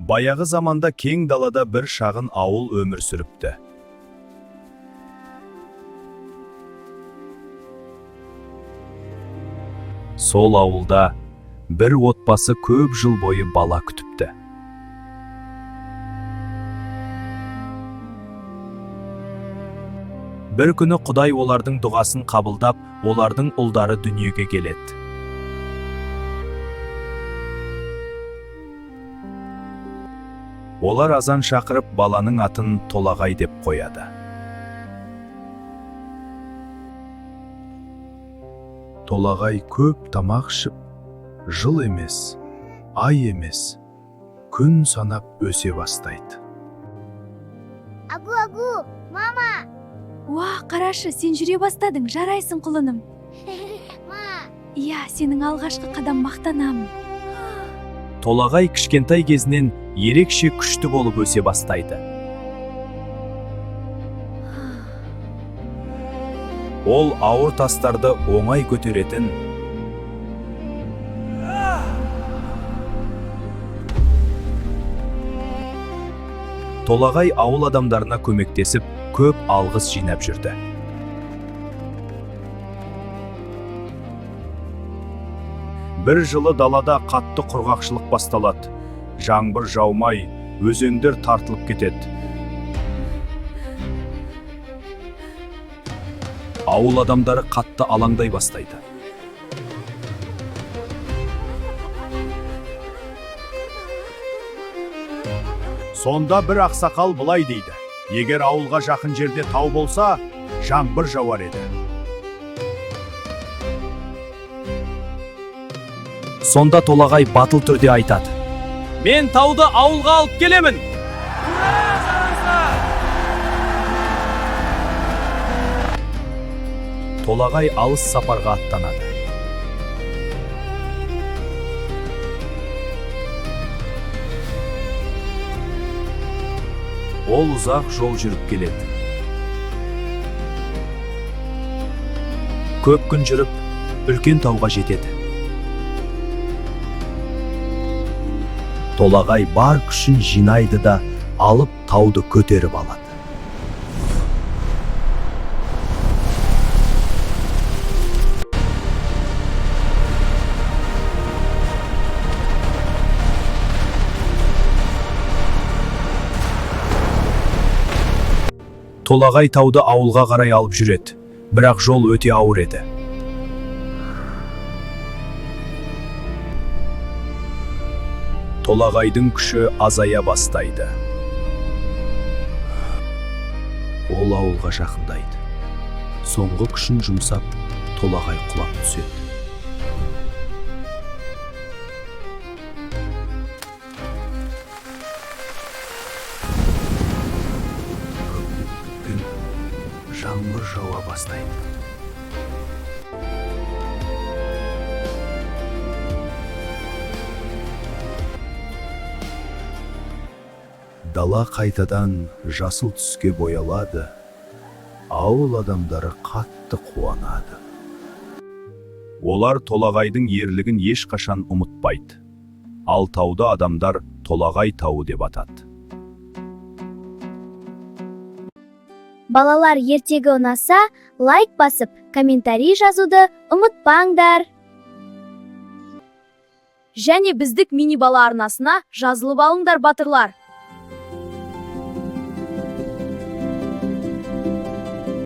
Баяғы заманда кең далада бір шағын ауыл өмір сүріпті. Сол ауылда бір отбасы көп жыл бойы бала күтіпті. Бір күні Құдай олардың дұғасын қабылдап, олардың ұлдары дүниеге келеді. Олар азан шақырып баланың атын Толағай деп қояды. Толағай көп тамақ ішіп, жыл емес, ай емес, күн санап өсе бастайды. Агу, мама! Уа, қарашы, сен жүре бастадың, жарайсың құлыным. Иә, сенің алғашқы қадам мақтанамын. Толағай кішкентай кезінен ерекше күшті болып өсе бастайды. Ол ауыр тастарды оңай көтеретін, Толағай ауыл адамдарына көмектесіп, көп алғыс жинап жүрді. Бір жылы далада қатты құрғақшылық басталады. Жаңбыр жаумай, өзендер тартылып кетеді. Ауыл адамдары қатты алаңдай бастайды. Сонда бір ақсақал былай дейді: егер ауылға жақын жерде тау болса, жаңбыр жауар еді. Сонда Толағай батыл түрде айтады: мен тауды ауылға алып келемін. Толағай алыс сапарға аттанады. Ол ұзақ жол жүріп келеді. Көп күн жүріп, үлкен тауға жетеді. Толағай бар күшін жинайды да, алып тауды көтеріп алады. Толағай тауды ауылға қарай алып жүреді, бірақ жол өте ауыр еді. Толағайдың күші азая бастайды. Ол ауылға жақындайды. Соңғы күшін жұмсап, Толағай құлап түседі. Жаңбыр жауа бастайды. Дала қайтадан жасыл түске боялады. Ауыл адамдары қатты қуанады. Олар Толағайдың ерлігін ешқашан ұмытпайды. Ал тауды адамдар Толағай тауы деп атады. Балалар, ертегі ұнаса, лайк басып, комментарий жазуды ұмытпаңдар. Және біздік мини бала арнасына жазылып алыңдар батырлар.